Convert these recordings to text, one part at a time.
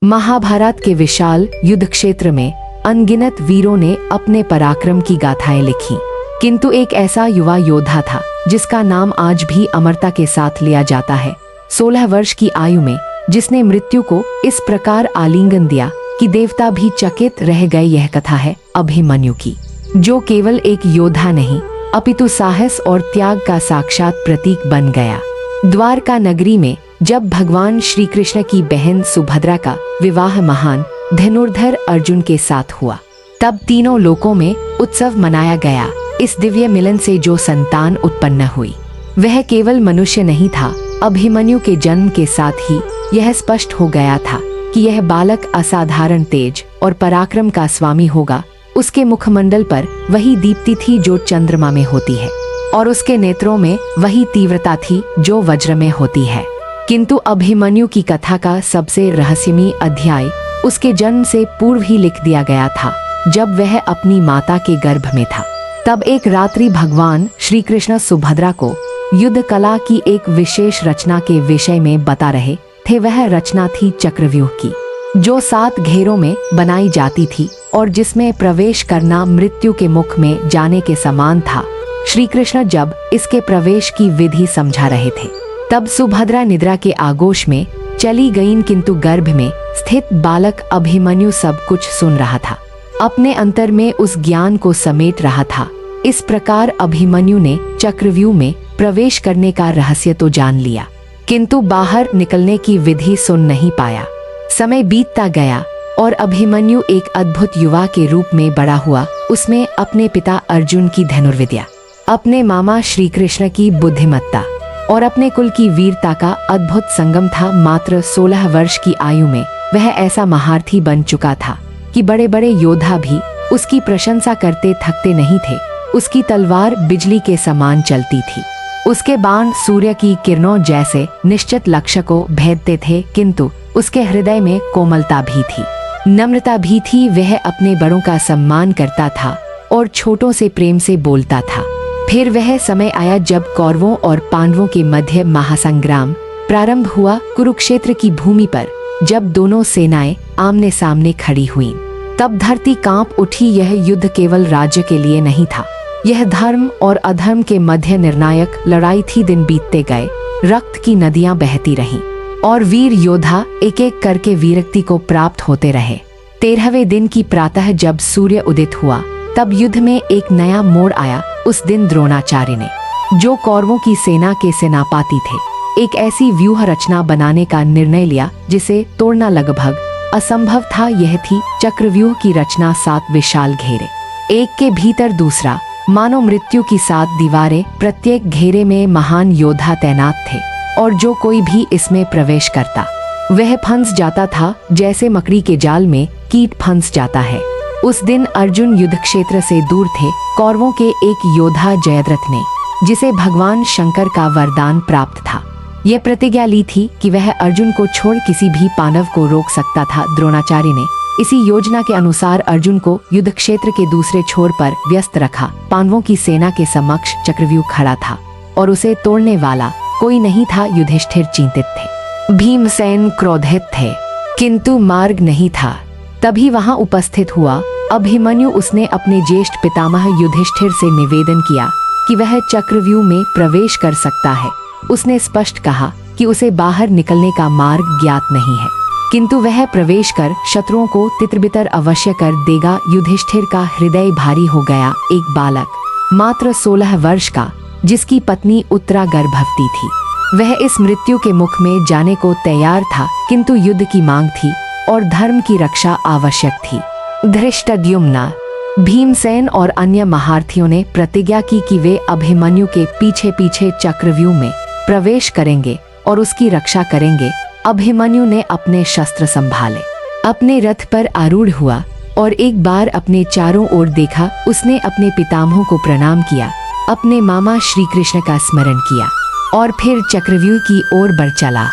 महाभारत के विशाल युद्ध क्षेत्र में अनगिनत वीरों ने अपने पराक्रम की गाथाएं लिखी, किंतु एक ऐसा युवा योद्धा था जिसका नाम आज भी अमरता के साथ लिया जाता है। 16 वर्ष की आयु में जिसने मृत्यु को इस प्रकार आलिंगन दिया कि देवता भी चकित रह गए। यह कथा है अभिमन्यु की, जो केवल एक योद्धा नहीं अपितु साहस और त्याग का साक्षात प्रतीक बन गया। द्वारका नगरी में जब भगवान श्री कृष्ण की बहन सुभद्रा का विवाह महान धनुर्धर अर्जुन के साथ हुआ, तब तीनों लोकों में उत्सव मनाया गया। इस दिव्य मिलन से जो संतान उत्पन्न हुई वह केवल मनुष्य नहीं था। अभिमन्यु के जन्म के साथ ही यह स्पष्ट हो गया था कि यह बालक असाधारण तेज और पराक्रम का स्वामी होगा। उसके मुखमंडल पर वही दीप्ति थी जो चंद्रमा में होती है, और उसके नेत्रों में वही तीव्रता थी जो वज्र में होती है। किंतु अभिमन्यु की कथा का सबसे रहस्यमयी अध्याय उसके जन्म से पूर्व ही लिख दिया गया था, जब वह अपनी माता के गर्भ में था। तब एक रात्रि भगवान श्री कृष्ण सुभद्रा को युद्ध कला की एक विशेष रचना के विषय में बता रहे थे। वह रचना थी चक्रव्यूह की, जो 7 घेरों में बनाई जाती थी और जिसमें प्रवेश करना मृत्यु के मुख में जाने के समान था। श्री कृष्ण जब इसके प्रवेश की विधि समझा रहे थे, तब सुभद्रा निद्रा के आगोश में चली गईं, किंतु गर्भ में स्थित बालक अभिमन्यु सब कुछ सुन रहा था, अपने अंतर में उस ज्ञान को समेट रहा था। इस प्रकार अभिमन्यु ने चक्रव्यूह में प्रवेश करने का रहस्य तो जान लिया, किंतु बाहर निकलने की विधि सुन नहीं पाया। समय बीतता गया और अभिमन्यु एक अद्भुत युवा के रूप में बड़ा हुआ। उसमें अपने पिता अर्जुन की धनुर्विद्या, अपने मामा श्री कृष्ण की बुद्धिमत्ता और अपने कुल की वीरता का अद्भुत संगम था। मात्र 16 वर्ष की आयु में वह ऐसा महारथी बन चुका था कि बड़े बड़े योद्धा भी उसकी प्रशंसा करते थकते नहीं थे। उसकी तलवार बिजली के समान चलती थी, उसके बाण सूर्य की किरणों जैसे निश्चित लक्ष्य को भेदते थे, किंतु उसके हृदय में कोमलता भी थी, नम्रता भी थी। वह अपने बड़ों का सम्मान करता था और छोटों से प्रेम से बोलता था। फिर वह समय आया जब कौरवों और पांडवों के मध्य महासंग्राम प्रारंभ हुआ। कुरुक्षेत्र की भूमि पर जब दोनों सेनाएं आमने सामने खड़ी हुईं, तब धरती कांप उठी। यह युद्ध केवल राज्य के लिए नहीं था, यह धर्म और अधर्म के मध्य निर्णायक लड़ाई थी। दिन बीतते गए, रक्त की नदियां बहती रहीं और वीर योद्धा एक एक करके वीरत्व को प्राप्त होते रहे। 13वें दिन की प्रातः जब सूर्य उदित हुआ, तब युद्ध में एक नया मोड़ आया। उस दिन द्रोणाचार्य ने, जो कौरवों की सेना के सेनापति थे, एक ऐसी व्यूह रचना बनाने का निर्णय लिया जिसे तोड़ना लगभग असंभव था। यह थी चक्रव्यूह की रचना। 7 विशाल घेरे, एक के भीतर दूसरा, मानो मृत्यु की 7 दीवारें। प्रत्येक घेरे में महान योद्धा तैनात थे और जो कोई भी इसमें प्रवेश करता वह फंस जाता था, जैसे मकड़ी के जाल में कीट फंस जाता है। उस दिन अर्जुन युद्ध क्षेत्र से दूर थे। कौरवों के एक योद्धा जयद्रथ ने, जिसे भगवान शंकर का वरदान प्राप्त था, यह प्रतिज्ञा ली थी कि वह अर्जुन को छोड़ किसी भी पांडव को रोक सकता था। द्रोणाचार्य ने इसी योजना के अनुसार अर्जुन को युद्ध क्षेत्र के दूसरे छोर पर व्यस्त रखा। पांडवों की सेना के समक्ष चक्रव्यूह खड़ा था और उसे तोड़ने वाला कोई नहीं था। युधिष्ठिर चिंतित थे, भीमसेन क्रोधित थे, किंतु मार्ग नहीं था। तभी वहां उपस्थित हुआ अभिमन्यु। उसने अपने ज्येष्ठ पितामह युधिष्ठिर से निवेदन किया कि वह चक्रव्यूह में प्रवेश कर सकता है। उसने स्पष्ट कहा कि उसे बाहर निकलने का मार्ग ज्ञात नहीं है, किंतु वह प्रवेश कर शत्रुओं को तितरबितर अवश्य कर देगा। युधिष्ठिर का हृदय भारी हो गया। एक बालक मात्र 16 वर्ष का, जिसकी पत्नी उत्तरा गर्भवती थी, वह इस मृत्यु के मुख में जाने को तैयार था, किंतु युद्ध की मांग थी और धर्म की रक्षा आवश्यक थी। धृष्टद्युम्न, भीमसेन और अन्य महारथियों ने प्रतिज्ञा की कि वे अभिमन्यु के पीछे पीछे चक्रव्यूह में प्रवेश करेंगे और उसकी रक्षा करेंगे। अभिमन्यु ने अपने शस्त्र संभाले, अपने रथ पर आरूढ़ हुआ और एक बार अपने चारों ओर देखा। उसने अपने पितामहों को प्रणाम किया, अपने मामा श्री कृष्ण का स्मरण किया और फिर चक्रव्यूह की ओर बढ़ चला।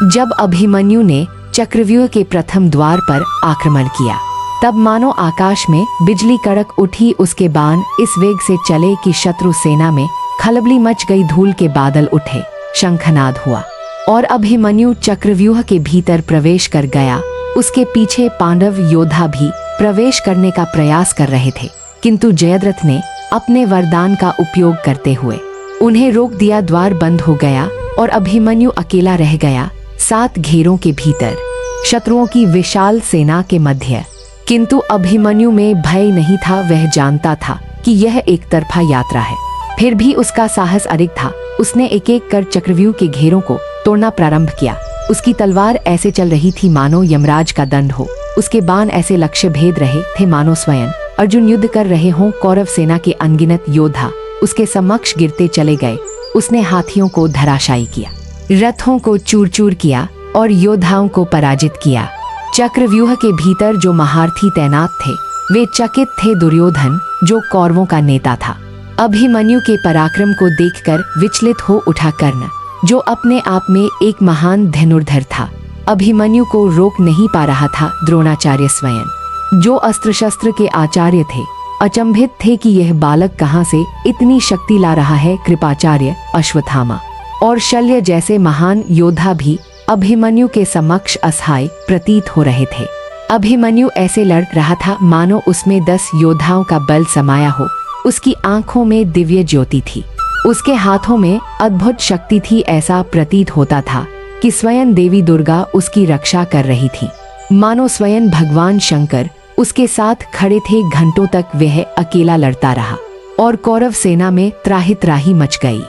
जब अभिमन्यु ने चक्रव्यूह के प्रथम द्वार पर आक्रमण किया, तब मानो आकाश में बिजली कड़क उठी। उसके बाण इस वेग से चले कि शत्रु सेना में खलबली मच गई। धूल के बादल उठे, शंखनाद हुआ और अभिमन्यु चक्रव्यूह के भीतर प्रवेश कर गया। उसके पीछे पांडव योद्धा भी प्रवेश करने का प्रयास कर रहे थे, किंतु जयद्रथ ने अपने वरदान का उपयोग करते हुए उन्हें रोक दिया। द्वार बंद हो गया और अभिमन्यु अकेला रह गया 7 घेरों के भीतर, शत्रुओं की विशाल सेना के मध्य। किंतु अभिमन्यु में भय नहीं था। वह जानता था कि यह एक तरफा यात्रा है, फिर भी उसका साहस अधिक था। उसने एक एक कर चक्रव्यूह के घेरों को तोड़ना प्रारंभ किया। उसकी तलवार ऐसे चल रही थी मानो यमराज का दंड हो। उसके बाण ऐसे लक्ष्य भेद रहे थे मानो स्वयं अर्जुन युद्ध कर रहे हों। कौरव सेना के अनगिनत योद्धा उसके समक्ष गिरते चले गए। उसने हाथियों को धराशायी किया, रथों को चूर चूर किया और योद्धाओं को पराजित किया। चक्रव्यूह के भीतर जो महारथी तैनात थे वे चकित थे। दुर्योधन जो कौरवों का नेता था, अभिमन्यु के पराक्रम को देखकर विचलित हो उठा। कर्ण जो अपने आप में एक महान धनुर्धर था, अभिमन्यु को रोक नहीं पा रहा था। द्रोणाचार्य स्वयं जो अस्त्र शस्त्र के आचार्य थे अचंभित थे कि यह बालक कहां से इतनी शक्ति ला रहा है। कृपाचार्य, अश्वत्थामा और शल्य जैसे महान योद्धा भी अभिमन्यु के समक्ष असहाय प्रतीत हो रहे थे। अभिमन्यु ऐसे लड़ रहा था मानो उसमें 10 योद्धाओं का बल समाया हो। उसकी आंखों में दिव्य ज्योति थी, उसके हाथों में अद्भुत शक्ति थी। ऐसा प्रतीत होता था कि स्वयं देवी दुर्गा उसकी रक्षा कर रही थी, मानो स्वयं भगवान शंकर उसके साथ खड़े थे। घंटों तक वह अकेला लड़ता रहा और कौरव सेना में त्राहि त्राहि मच गई।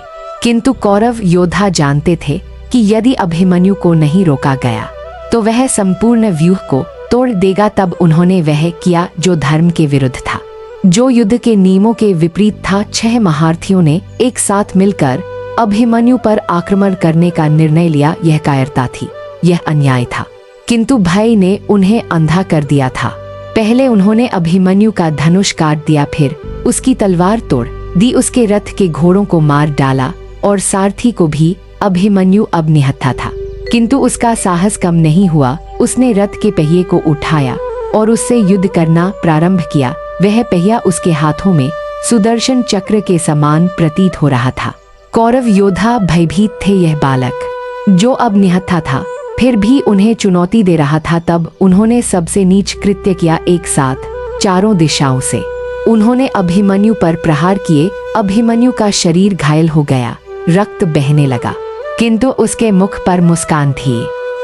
किंतु कौरव योद्धा जानते थे कि यदि अभिमन्यु को नहीं रोका गया तो वह संपूर्ण व्यूह को तोड़ देगा। तब उन्होंने वह किया जो धर्म के विरुद्ध था, जो युद्ध के नियमों के विपरीत था। 6 महारथियों ने एक साथ मिलकर अभिमन्यु पर आक्रमण करने का निर्णय लिया। यह कायरता थी, यह अन्याय था, किंतु भय ने उन्हें अंधा कर दिया था। पहले उन्होंने अभिमन्यु का धनुष काट दिया, फिर उसकी तलवार तोड़ दी, उसके रथ के घोड़ों को मार डाला और सारथी को भी। अभिमन्यु अब निहत्था था, किंतु उसका साहस कम नहीं हुआ। उसने रथ के पहिए को उठाया और उससे युद्ध करना प्रारंभ किया। वह पहिया उसके हाथों में सुदर्शन चक्र के समान प्रतीत हो रहा था। कौरव योद्धा भयभीत थे। यह बालक जो अब निहत्था था फिर भी उन्हें चुनौती दे रहा था। तब उन्होंने सबसे नीच कृत्य किया। एक साथ चारों दिशाओं से उन्होंने अभिमन्यु पर प्रहार किए। अभिमन्यु का शरीर घायल हो गया, रक्त बहने लगा, किंतु उसके मुख पर मुस्कान थी।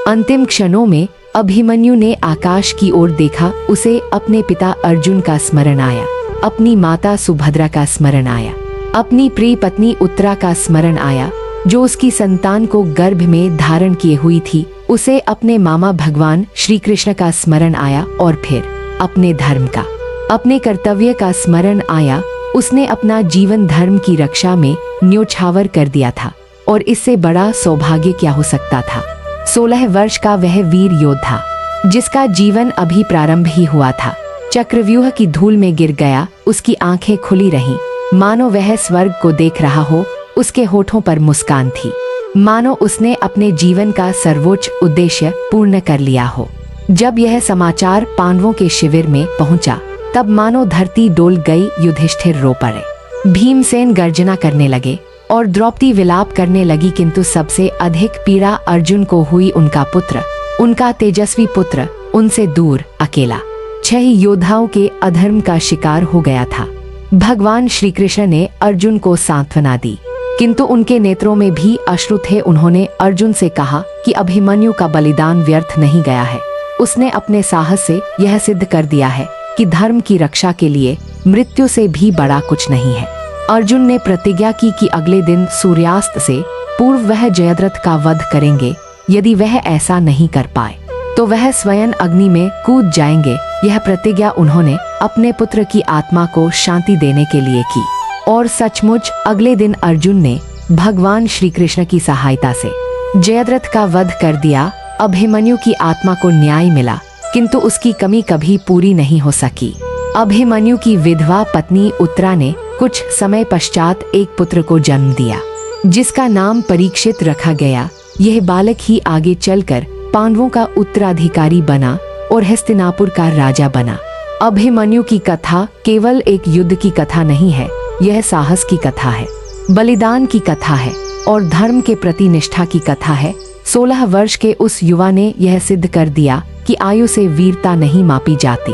अंतिम क्षणों में अभिमन्यु ने आकाश की ओर देखा। उसे अपने पिता अर्जुन का स्मरण आया, अपनी माता सुभद्रा का स्मरण आया, अपनी प्रिय पत्नी उत्तरा का स्मरण आया जो उसकी संतान को गर्भ में धारण किए हुई थी। उसे अपने मामा भगवान श्री कृष्ण का स्मरण आया और फिर अपने धर्म का, अपने कर्तव्य का स्मरण आया। उसने अपना जीवन धर्म की रक्षा में न्योछावर कर दिया था और इससे बड़ा सौभाग्य क्या हो सकता था। 16 वर्ष का वह वीर योद्धा जिसका जीवन अभी प्रारंभ ही हुआ था, चक्रव्यूह की धूल में गिर गया। उसकी आंखें खुली रहीं, मानो वह स्वर्ग को देख रहा हो। उसके होठों पर मुस्कान थी, मानो उसने अपने जीवन का सर्वोच्च उद्देश्य पूर्ण कर लिया हो। जब यह समाचार पांडवों के शिविर में पहुंचा तब मानो धरती डोल गई। युधिष्ठिर रो पड़े, भीमसेन गर्जना करने लगे और द्रौपदी विलाप करने लगी। किंतु सबसे अधिक पीड़ा अर्जुन को हुई। उनका पुत्र, उनका तेजस्वी पुत्र उनसे दूर अकेला 6 योद्धाओं के अधर्म का शिकार हो गया था। भगवान श्री कृष्ण ने अर्जुन को सांत्वना दी, किंतु उनके नेत्रों में भी अश्रु थे। उन्होंने अर्जुन से कहा कि अभिमन्यु का बलिदान व्यर्थ नहीं गया है। उसने अपने साहस से यह सिद्ध कर दिया है कि धर्म की रक्षा के लिए मृत्यु से भी बड़ा कुछ नहीं है। अर्जुन ने प्रतिज्ञा की कि अगले दिन सूर्यास्त से पूर्व वह जयद्रथ का वध करेंगे। यदि वह ऐसा नहीं कर पाए तो वह स्वयं अग्नि में कूद जाएंगे। यह प्रतिज्ञा उन्होंने अपने पुत्र की आत्मा को शांति देने के लिए की और सचमुच अगले दिन अर्जुन ने भगवान श्री कृष्ण की सहायता से जयद्रथ का वध कर दिया। अभिमन्यु की आत्मा को न्याय मिला, किंतु उसकी कमी कभी पूरी नहीं हो सकी। अभिमन्यु की विधवा पत्नी उत्तरा ने कुछ समय पश्चात एक पुत्र को जन्म दिया जिसका नाम परीक्षित रखा गया। यह बालक ही आगे चलकर पांडवों का उत्तराधिकारी बना और हस्तिनापुर का राजा बना। अभिमन्यु की कथा केवल एक युद्ध की कथा नहीं है, यह साहस की कथा है, बलिदान की कथा है और धर्म के प्रति निष्ठा की कथा है। 16 वर्ष के उस युवा ने यह सिद्ध कर दिया कि आयु से वीरता नहीं मापी जाती,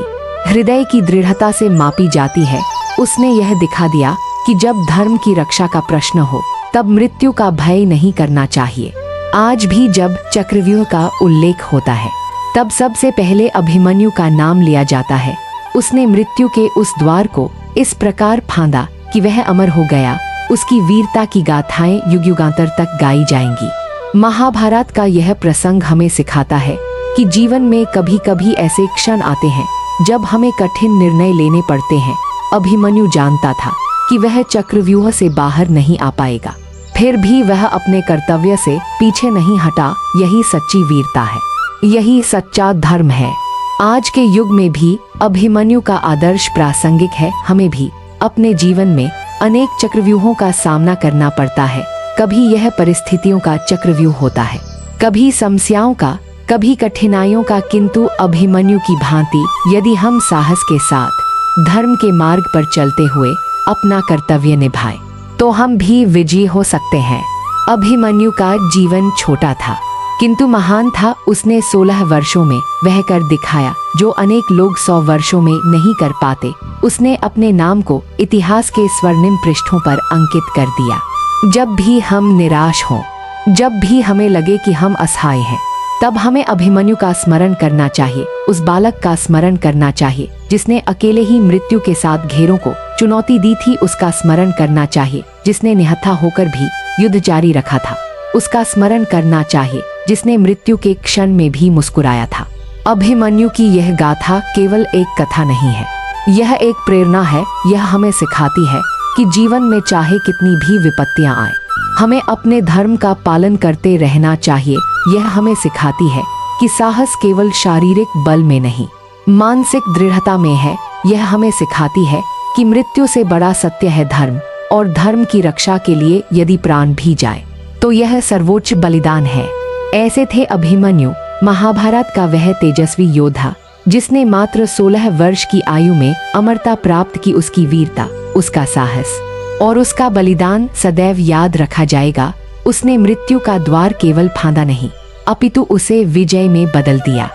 हृदय की दृढ़ता से मापी जाती है। उसने यह दिखा दिया कि जब धर्म की रक्षा का प्रश्न हो तब मृत्यु का भय नहीं करना चाहिए। आज भी जब चक्रव्यूह का उल्लेख होता है तब सबसे पहले अभिमन्यु का नाम लिया जाता है। उसने मृत्यु के उस द्वार को इस प्रकार फांदा कि वह अमर हो गया। उसकी वीरता की गाथाएं युग युगांतर तक गाई जाएंगी। महाभारत का यह प्रसंग हमें सिखाता है कि जीवन में कभी कभी ऐसे क्षण आते हैं जब हमें कठिन निर्णय लेने पड़ते हैं। अभिमन्यु जानता था कि वह चक्रव्यूह से बाहर नहीं आ पाएगा, फिर भी वह अपने कर्तव्य से पीछे नहीं हटा। यही सच्ची वीरता है, यही सच्चा धर्म है। आज के युग में भी अभिमन्यु का आदर्श प्रासंगिक है। हमें भी अपने जीवन में अनेक चक्रव्यूहों का सामना करना पड़ता है। कभी यह परिस्थितियों का चक्रव्यूह होता है, कभी समस्याओं का, कभी कठिनाइयों का, किंतु अभिमन्यु की भांति यदि हम साहस के साथ धर्म के मार्ग पर चलते हुए अपना कर्तव्य निभाएं तो हम भी विजयी हो सकते हैं। अभिमन्यु का जीवन छोटा था किंतु महान था। उसने 16 वर्षों में वह कर दिखाया जो अनेक लोग 100 वर्षों में नहीं कर पाते। उसने अपने नाम को इतिहास के स्वर्णिम पृष्ठों पर अंकित कर दिया। जब भी हम निराश हों, जब भी हमें लगे कि हम असहाय हैं, तब हमें अभिमन्यु का स्मरण करना चाहिए। उस बालक का स्मरण करना चाहिए जिसने अकेले ही मृत्यु के साथ घेरों को चुनौती दी थी। उसका स्मरण करना चाहिए जिसने निहत्था होकर भी युद्ध जारी रखा था। उसका स्मरण करना चाहिए जिसने मृत्यु के क्षण में भी मुस्कुराया था। अभिमन्यु की यह गाथा केवल एक कथा नहीं है, यह एक प्रेरणा है। यह हमें सिखाती है कि जीवन में चाहे कितनी भी विपत्तियां आए, हमें अपने धर्म का पालन करते रहना चाहिए। यह हमें सिखाती है कि साहस केवल शारीरिक बल में नहीं, मानसिक दृढ़ता में है। यह हमें सिखाती है कि मृत्यु से बड़ा सत्य है धर्म, और धर्म की रक्षा के लिए यदि प्राण भी जाए तो यह सर्वोच्च बलिदान है। ऐसे थे अभिमन्यु, महाभारत का वह तेजस्वी योद्धा जिसने मात्र 16 वर्ष की आयु में अमरता प्राप्त की। उसकी वीरता, उसका साहस और उसका बलिदान सदैव याद रखा जाएगा। उसने मृत्यु का द्वार केवल फांदा नहीं, अपितु उसे विजय में बदल दिया।